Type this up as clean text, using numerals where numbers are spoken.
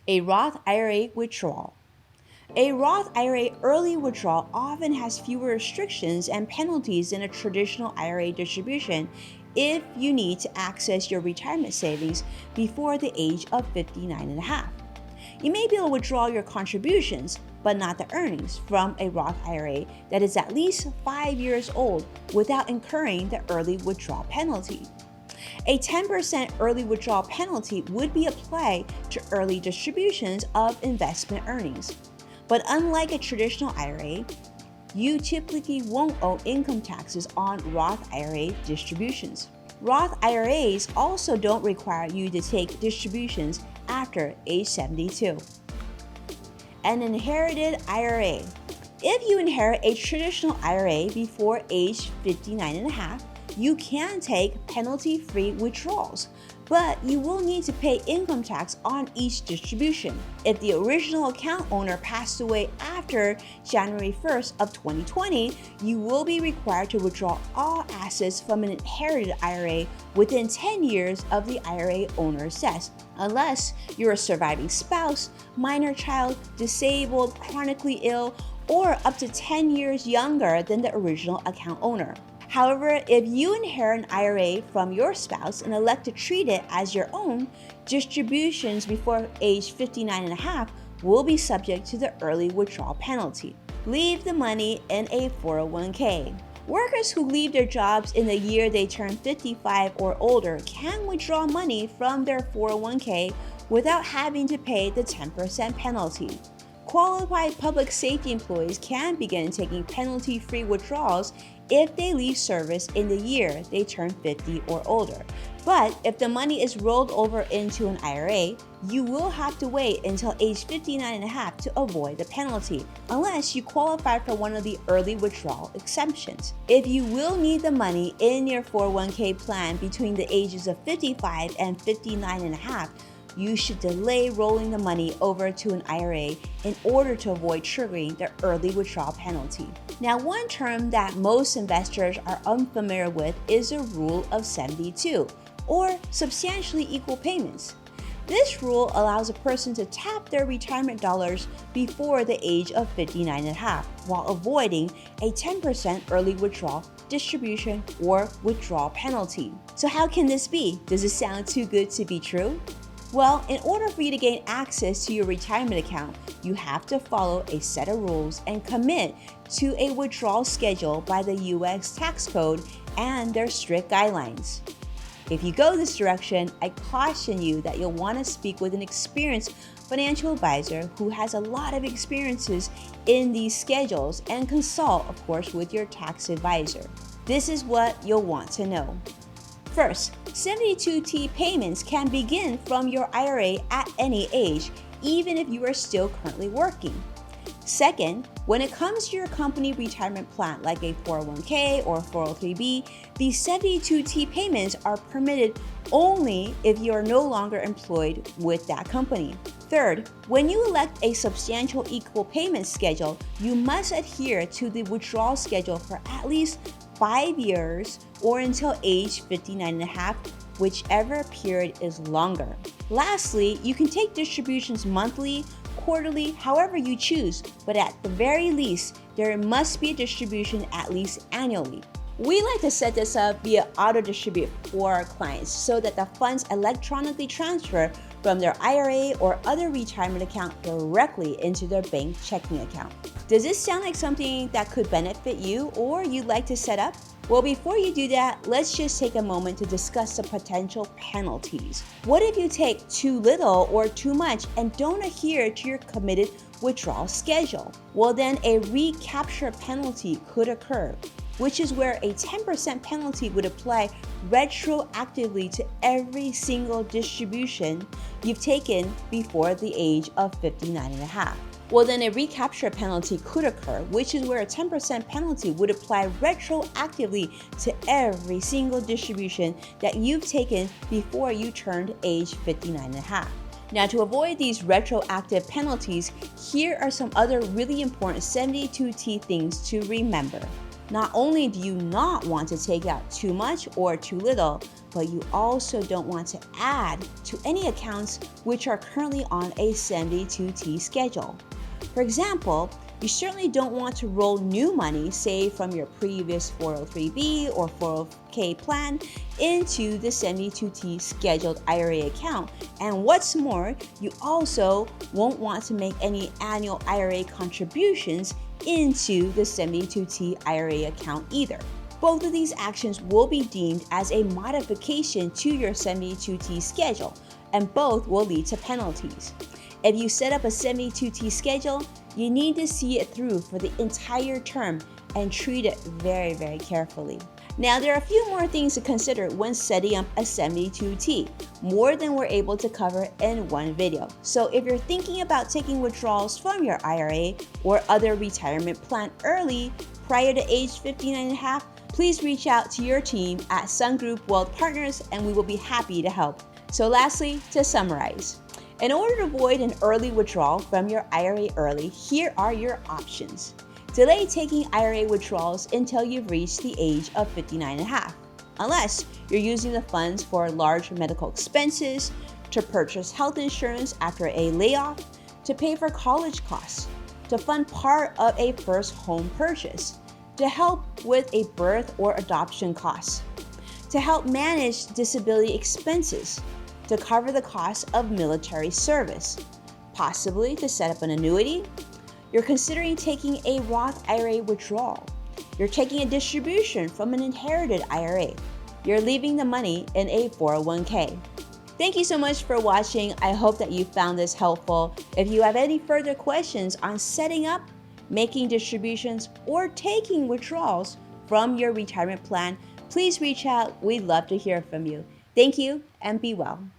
A Roth IRA withdrawal. A Roth IRA early withdrawal often has fewer restrictions and penalties than a traditional IRA distribution if you need to access your retirement savings before the age of 59 and a half. You may be able to withdraw your contributions, but not the earnings, from a Roth IRA that is at least 5 years old without incurring the early withdrawal penalty. A 10% early withdrawal penalty would be applied to early distributions of investment earnings. But unlike a traditional IRA, you typically won't owe income taxes on Roth IRA distributions. Roth IRAs also don't require you to take distributions after age 72. An inherited IRA. If you inherit a traditional IRA before age 59 and a half, you can take penalty-free withdrawals, but you will need to pay income tax on each distribution. If the original account owner passed away after January 1st of 2020, you will be required to withdraw all assets from an inherited IRA within 10 years of the IRA owner's death, unless you're a surviving spouse, minor child, disabled, chronically ill, or up to 10 years younger than the original account owner. However, if you inherit an IRA from your spouse and elect to treat it as your own, distributions before age 59 and a half will be subject to the early withdrawal penalty. Leave the money in a 401k. Workers who leave their jobs in the year they turn 55 or older can withdraw money from their 401k without having to pay the 10% penalty. Qualified public safety employees can begin taking penalty-free withdrawals if they leave service in the year they turn 50 or older. But if the money is rolled over into an IRA, you will have to wait until age 59 and a half to avoid the penalty, unless you qualify for one of the early withdrawal exemptions. If you will need the money in your 401k plan between the ages of 55 and 59 and a half, you should delay rolling the money over to an IRA in order to avoid triggering the early withdrawal penalty. Now, one term that most investors are unfamiliar with is the rule of 72, or substantially equal payments. This rule allows a person to tap their retirement dollars before the age of 59 and a half, while avoiding a 10% early withdrawal distribution or withdrawal penalty. So how can this be? Does it sound too good to be true? Well, in order for you to gain access to your retirement account, you have to follow a set of rules and commit to a withdrawal schedule by the U.S. tax code and their strict guidelines. If you go this direction, I caution you that you'll want to speak with an experienced financial advisor who has a lot of experiences in these schedules and consult, of course, with your tax advisor. This is what you'll want to know. First, 72T payments can begin from your IRA at any age, even if you are still currently working. Second, when it comes to your company retirement plan, like a 401k or 403b, these 72T payments are permitted only if you are no longer employed with that company. Third, when you elect a substantial equal payment schedule, you must adhere to the withdrawal schedule for at least 5 years or until age 59 and a half, whichever period is longer. Lastly, you can take distributions monthly, quarterly, however you choose, but at the very least, there must be a distribution at least annually. We like to set this up via auto distribute for our clients so that the funds electronically transfer from their IRA or other retirement account directly into their bank checking account. Does this sound like something that could benefit you or you'd like to set up? Well, before you do that, let's just take a moment to discuss the potential penalties. What if you take too little or too much and don't adhere to your committed withdrawal schedule? Well, then a recapture penalty could occur, which is where a 10% penalty would apply retroactively to every single distribution you've taken before the age of 59 and a half. Well, then a recapture penalty could occur, which is where a 10% penalty would apply retroactively to every single distribution that you've taken before you turned age 59 and a half. Now, to avoid these retroactive penalties, here are some other really important 72T things to remember. Not only do you not want to take out too much or too little, but you also don't want to add to any accounts which are currently on a 72T schedule. For example, you certainly don't want to roll new money, say from your previous 403B or 401k plan, into the 72T scheduled IRA account. And what's more, you also won't want to make any annual IRA contributions into the 72T IRA account either. Both of these actions will be deemed as a modification to your 72T schedule, and both will lead to penalties. If you set up a 72T schedule, you need to see it through for the entire term and treat it very, very carefully. Now, there are a few more things to consider when setting up a 72T, more than we're able to cover in one video. So if you're thinking about taking withdrawals from your IRA or other retirement plan early, prior to age 59 and a half, please reach out to your team at Sun Group Wealth Partners and we will be happy to help. So lastly, to summarize, in order to avoid an early withdrawal from your IRA early, here are your options. Delay taking IRA withdrawals until you've reached the age of 59 and a half, unless you're using the funds for large medical expenses, to purchase health insurance after a layoff, to pay for college costs, to fund part of a first home purchase, to help with a birth or adoption costs, to help manage disability expenses, to cover the cost of military service, possibly to set up an annuity. You're considering taking a Roth IRA withdrawal. You're taking a distribution from an inherited IRA. You're leaving the money in a 401k. Thank you so much for watching. I hope that you found this helpful. If you have any further questions on setting up, making distributions, or taking withdrawals from your retirement plan, please reach out. We'd love to hear from you. Thank you and be well.